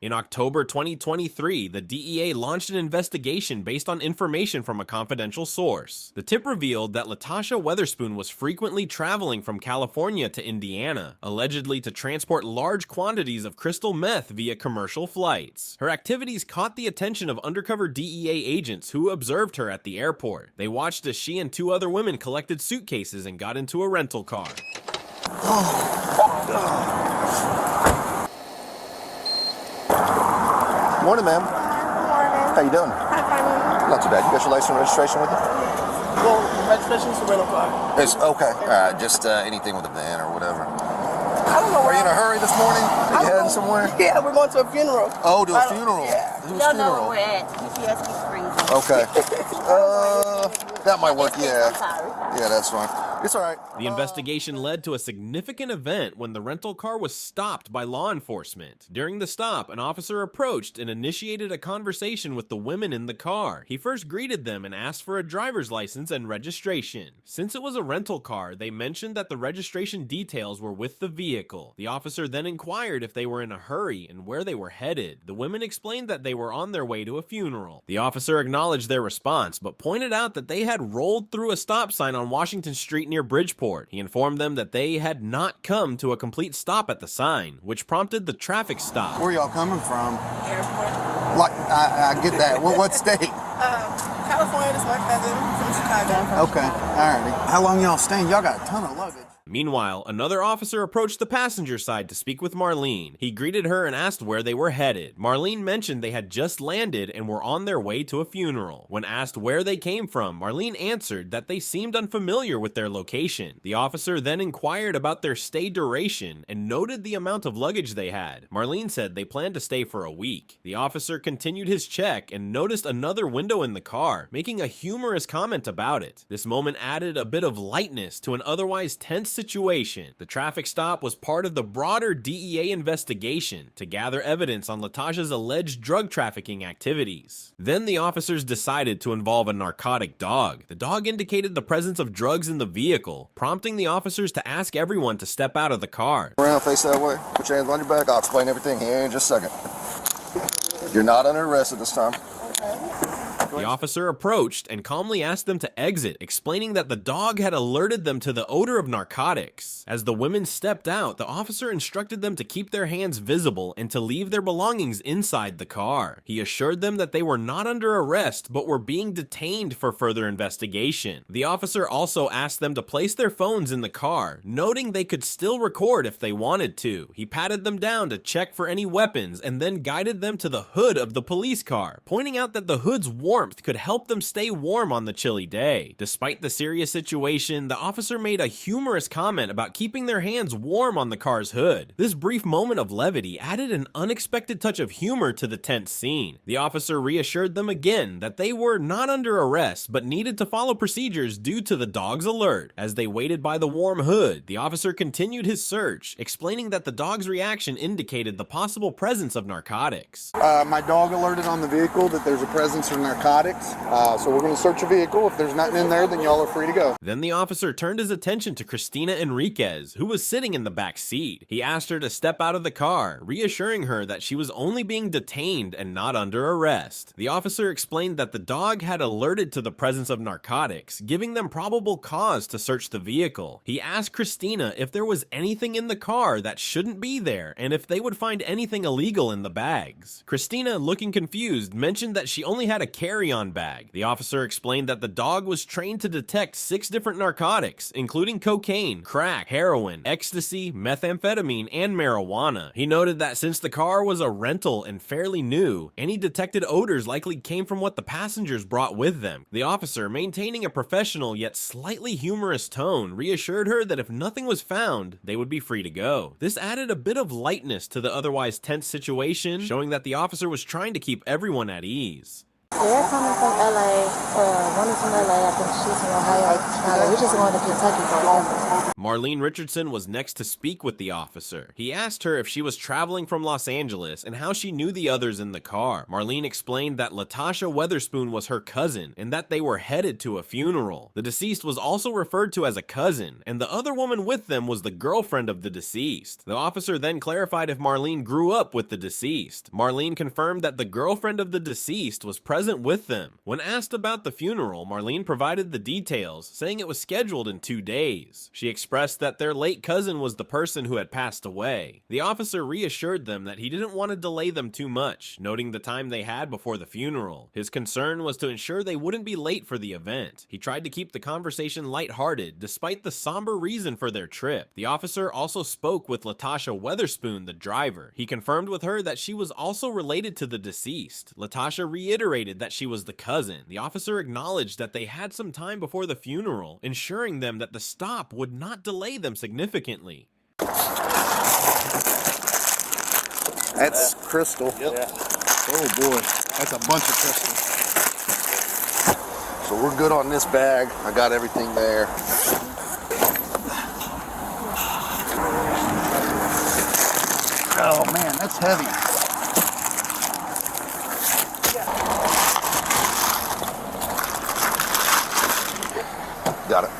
In October 2023, the DEA launched an investigation based on information from a confidential source. The tip revealed that Latasha Weatherspoon was frequently traveling from California to Indiana, allegedly to transport large quantities of crystal meth via commercial flights. Her activities caught the attention of undercover DEA agents who observed her at the airport. They watched as she and two other women collected suitcases and got into a rental car. Morning, ma'am. Morning. How you doing? Hi, fine. Not too bad. You got your license and registration with you? Well, registration's a rental car. It's okay. All right, just anything with a van or whatever. I don't know Are where you in a hurry this morning? Are you heading somewhere? Yeah, we're going to a funeral. Oh, to a funeral. Yeah. Whose Y'all know funeral? where we're at. UPS Springs. Okay. That might work. I'm Yeah. sorry. Yeah, that's fine. It's all right. The investigation led to a significant event when the rental car was stopped by law enforcement. During the stop, an officer approached and initiated a conversation with the women in the car. He first greeted them and asked for a driver's license and registration. Since it was a rental car, they mentioned that the registration details were with the vehicle. The officer then inquired if they were in a hurry and where they were headed. The women explained that they were on their way to a funeral. The officer acknowledged their response, but pointed out that they had rolled through a stop sign on Washington Street near Bridgeport. He informed them that they had not come to a complete stop at the sign, which prompted the traffic stop. Where y'all coming from? Airport. Like, I get that. What state? California, this is my cousin from Chicago. Okay, all right. How long y'all staying? Y'all got a ton of luggage. Meanwhile, another officer approached the passenger side to speak with Marlene. He greeted her and asked where they were headed. Marlene mentioned they had just landed and were on their way to a funeral. When asked where they came from, Marlene answered that they seemed unfamiliar with their location. The officer then inquired about their stay duration and noted the amount of luggage they had. Marlene said they planned to stay for a week. The officer continued his check and noticed another window in the car, making a humorous comment about it. This moment added a bit of lightness to an otherwise tense situation. The traffic stop was part of the broader DEA investigation to gather evidence on Latasha's alleged drug trafficking activities. Then the officers decided to involve a narcotic dog. The dog indicated the presence of drugs in the vehicle, prompting the officers to ask everyone to step out of the car. Around, face that way. Put your hands on your back. I'll explain everything here in just a second. You're not under arrest at this time. The officer approached and calmly asked them to exit, explaining that the dog had alerted them to the odor of narcotics. As the women stepped out, the officer instructed them to keep their hands visible and to leave their belongings inside the car. He assured them that they were not under arrest, but were being detained for further investigation. The officer also asked them to place their phones in the car, noting they could still record if they wanted to. He patted them down to check for any weapons and then guided them to the hood of the police car, pointing out that the hood's warmth could help them stay warm on the chilly day. Despite the serious situation, the officer made a humorous comment about keeping their hands warm on the car's hood. This brief moment of levity added an unexpected touch of humor to the tense scene. The officer reassured them again that they were not under arrest, but needed to follow procedures due to the dog's alert. As they waited by the warm hood, the officer continued his search, explaining that the dog's reaction indicated the possible presence of narcotics. My dog alerted on the vehicle that there's a presence of narcotics. So we're going to search the vehicle. If there's nothing in there, then y'all are free to go. Then the officer turned his attention to Christina Enriquez, who was sitting in the back seat. He asked her to step out of the car, reassuring her that she was only being detained and not under arrest. The officer explained that the dog had alerted to the presence of narcotics, giving them probable cause to search the vehicle. He asked Christina if there was anything in the car that shouldn't be there and if they would find anything illegal in the bags. Christina, looking confused, mentioned that she only had a carry-on bag. The officer explained that the dog was trained to detect 6 different narcotics, including cocaine, crack, heroin, ecstasy, methamphetamine, and marijuana. He noted that since the car was a rental and fairly new, any detected odors likely came from what the passengers brought with them. The officer, maintaining a professional yet slightly humorous tone, reassured her that if nothing was found, they would be free to go. This added a bit of lightness to the otherwise tense situation, showing that the officer was trying to keep everyone at ease. They're coming from LA. One is from LA. I think she's from Ohio, Chicago. We just going to Kentucky for a home. Marlene Richardson was next to speak with the officer. He asked her if she was traveling from Los Angeles and how she knew the others in the car. Marlene explained that Latasha Weatherspoon was her cousin and that they were headed to a funeral. The deceased was also referred to as a cousin, and the other woman with them was the girlfriend of the deceased. The officer then clarified if Marlene grew up with the deceased. Marlene confirmed that the girlfriend of the deceased was present with them. When asked about the funeral, Marlene provided the details, saying it was scheduled in 2 days. She expressed that their late cousin was the person who had passed away. The officer reassured them that he didn't want to delay them too much, noting the time they had before the funeral. His concern was to ensure they wouldn't be late for the event. He tried to keep the conversation lighthearted, despite the somber reason for their trip. The officer also spoke with Latasha Weatherspoon, the driver. He confirmed with her that she was also related to the deceased. Latasha reiterated that she was the cousin. The officer acknowledged that they had some time before the funeral, ensuring them that the stop would not delay them significantly. That's crystal. Yep. Yeah. Oh boy, that's a bunch of crystal. So we're good on this bag. I got everything there. Oh man, that's heavy. Got it.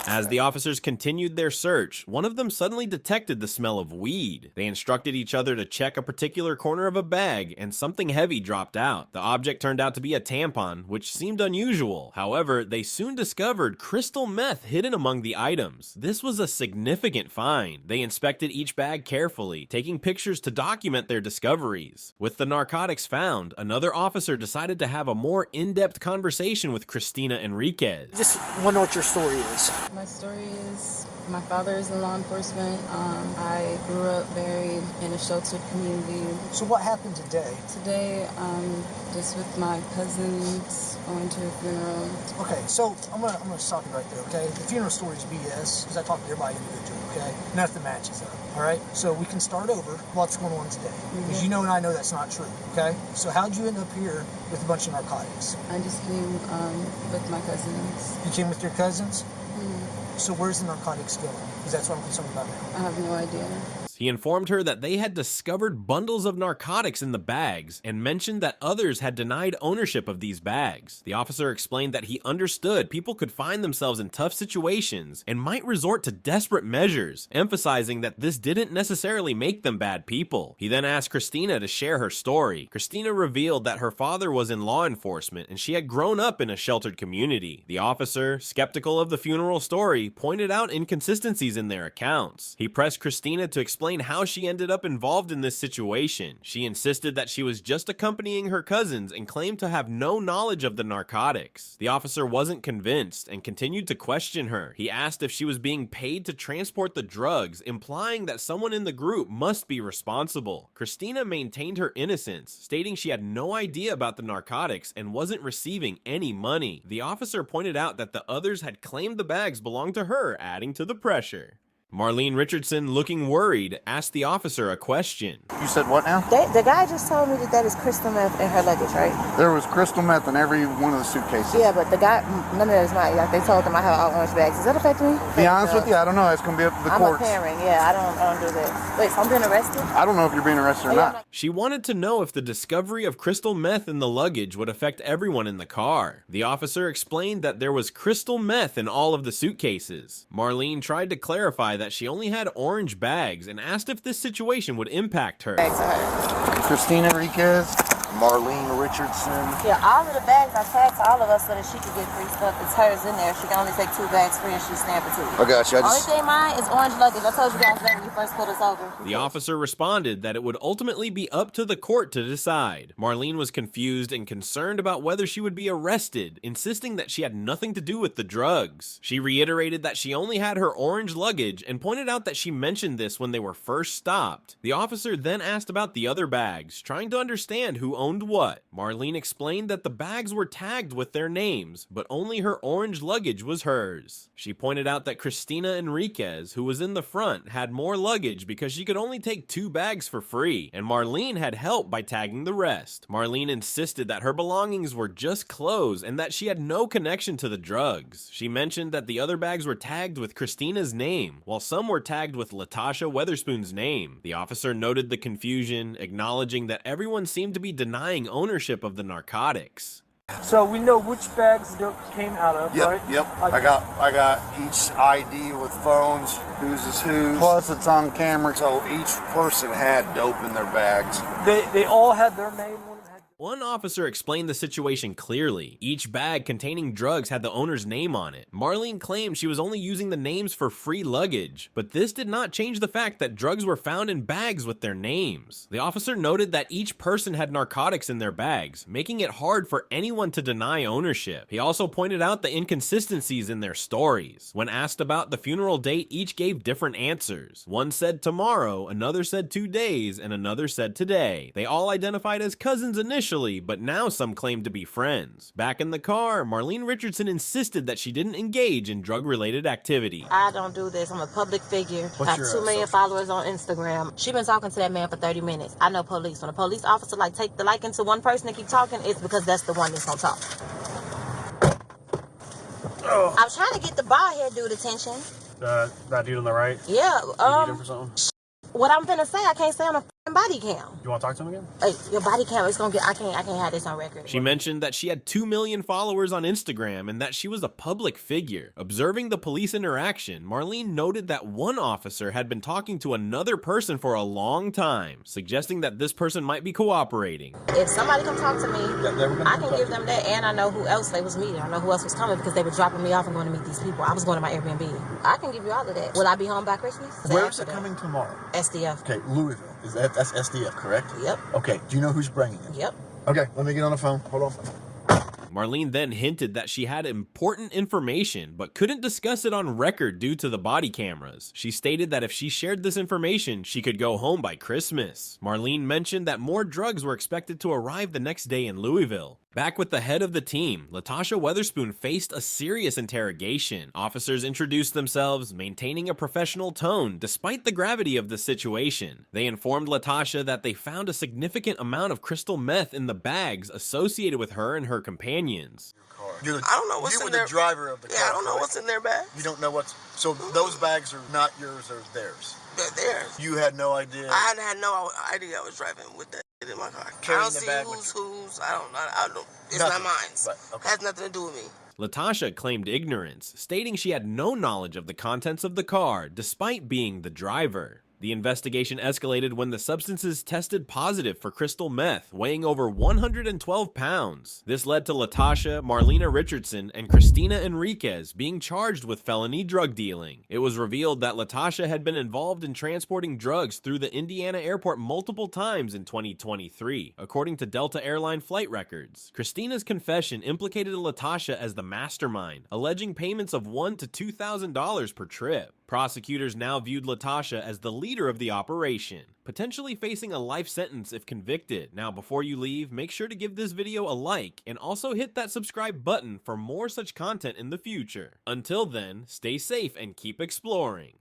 As the officers continued their search, one of them suddenly detected the smell of weed. They instructed each other to check a particular corner of a bag, and something heavy dropped out. The object turned out to be a tampon, which seemed unusual. However, they soon discovered crystal meth hidden among the items. This was a significant find. They inspected each bag carefully, taking pictures to document their discoveries. With the narcotics found, another officer decided to have a more in-depth conversation with Christina Enriquez. Just want to know what your story is. My story is my father is in law enforcement. I grew up buried in a sheltered community. So what happened today? Today, just with my cousins going to a funeral. Okay, so I'm gonna stop you right there, okay? The funeral story is BS, because I talked to everybody individually, okay? Nothing matches up, all right? So we can start over what's going on today, because you know and I know that's not true, okay? So how'd you end up here with a bunch of narcotics? I just came with my cousins. You came with your cousins? So where's the narcotics going? Because that's what I'm concerned about now. I have no idea. He informed her that they had discovered bundles of narcotics in the bags and mentioned that others had denied ownership of these bags. The officer explained that he understood people could find themselves in tough situations and might resort to desperate measures, emphasizing that this didn't necessarily make them bad people. He then asked Christina to share her story. Christina revealed that her father was in law enforcement and she had grown up in a sheltered community. The officer, skeptical of the funeral story, pointed out inconsistencies in their accounts. He pressed Christina to explain how she ended up involved in this situation. She insisted that she was just accompanying her cousins and claimed to have no knowledge of the narcotics. The officer wasn't convinced and continued to question her. He asked if she was being paid to transport the drugs, implying that someone in the group must be responsible. Christina maintained her innocence, stating she had no idea about the narcotics and wasn't receiving any money. The officer pointed out that the others had claimed the bags belonged to her, adding to the pressure. Marlene Richardson, looking worried, asked the officer a question. You said what now? The guy just told me that is crystal meth in her luggage, right? There was crystal meth in every one of the suitcases. Yeah, but the guy, none of that is mine. Like they told them I have all orange bags. Does that affect me? To be honest with you, I don't know. That's going to be up to the courts. I'm a parent. Yeah, I don't do that. Wait, so I'm being arrested? I don't know if you're being arrested or not. She wanted to know if the discovery of crystal meth in the luggage would affect everyone in the car. The officer explained that there was crystal meth in all of the suitcases. Marlene tried to clarify that she only had orange bags and asked if this situation would impact her. Christina Enriquez. Marlene Richardson. Yeah, all of the bags I tagged to all of us so that she could get free stuff. It's hers in there. She can only take 2 bags free and she's stamping 2. I got you. Only thing mine is orange luggage. I told you guys that when you first put us over. The officer responded that it would ultimately be up to the court to decide. Marlene was confused and concerned about whether she would be arrested, insisting that she had nothing to do with the drugs. She reiterated that she only had her orange luggage and pointed out that she mentioned this when they were first stopped. The officer then asked about the other bags, trying to understand who owned what. Marlene explained that the bags were tagged with their names, but only her orange luggage was hers. She pointed out that Christina Enriquez, who was in the front, had more luggage because she could only take 2 bags for free, and Marlene had help by tagging the rest. Marlene insisted that her belongings were just clothes and that she had no connection to the drugs. She mentioned that the other bags were tagged with Christina's name, while some were tagged with Latasha Weatherspoon's name. The officer noted the confusion, acknowledging that everyone seemed to be denying ownership of the narcotics. So we know which bags they came out of, Yep, right? yep. I got each ID with phones, whose is whose. Plus, it's on camera. So each person had dope in their bags. They all had their name on it. One officer explained the situation clearly. Each bag containing drugs had the owner's name on it. Marlene claimed she was only using the names for free luggage, but this did not change the fact that drugs were found in bags with their names. The officer noted that each person had narcotics in their bags, making it hard for anyone to deny ownership. He also pointed out the inconsistencies in their stories. When asked about the funeral date, each gave different answers. One said tomorrow, another said 2 days, and another said today. They all identified as cousins initially, but now some claimed to be friends. Back in the car, Marlene Richardson insisted that she didn't engage in drug-related activity. I don't do this. I'm a public figure. I have 2 million followers on Instagram. She been talking to that man for 30 minutes. I know police. When a police officer take the liking to one person and keep talking, it's because that's the one that's gonna talk. I was trying to get the bald head dude attention. That dude on the right? Yeah. You need him for something? What I'm finna say, I can't say on a f***ing body cam. You want to talk to him again? Hey, your body cam is gonna get. I can't have this on record. She mentioned that she had 2 million followers on Instagram and that she was a public figure. Observing the police interaction, Marlene noted that one officer had been talking to another person for a long time, suggesting that this person might be cooperating. If somebody come talk to me, I can give them that, and I know who else they was meeting. I know who else was coming because they were dropping me off and going to meet these people. I was going to my Airbnb. I can give you all of that. Will I be home by Christmas? Where is it coming tomorrow? SDF. Okay, Louisville. That's SDF, correct? Yep. Okay, do you know who's bringing it? Yep. Okay, let me get on the phone. Hold on. Marlene then hinted that she had important information, but couldn't discuss it on record due to the body cameras. She stated that if she shared this information, she could go home by Christmas. Marlene mentioned that more drugs were expected to arrive the next day in Louisville. Back with the head of the team, Latasha Weatherspoon faced a serious interrogation. Officers introduced themselves, maintaining a professional tone despite the gravity of the situation. They informed Latasha that they found a significant amount of crystal meth in the bags associated with her and her companions. I don't know what's in there. You were the driver of the car. Yeah, I don't know correct? what's in their bag. You don't know what's... So those bags are not yours, they're theirs. They're theirs. You had no idea. I had no idea I was driving with that in my car. Carrying I don't the see bag who's. I don't. It's Nothing. not mine. But, okay. It has nothing to do with me. Latasha claimed ignorance, stating she had no knowledge of the contents of the car despite being the driver. The investigation escalated when the substances tested positive for crystal meth, weighing over 112 pounds. This led to Latasha, Marlena Richardson, and Christina Enriquez being charged with felony drug dealing. It was revealed that Latasha had been involved in transporting drugs through the Indiana airport multiple times in 2023, according to Delta Airline flight records. Christina's confession implicated Latasha as the mastermind, alleging payments of $1,000 to $2,000 per trip. Prosecutors now viewed Latasha as the leader of the operation, potentially facing a life sentence if convicted. Now, before you leave, make sure to give this video a like and also hit that subscribe button for more such content in the future. Until then, stay safe and keep exploring.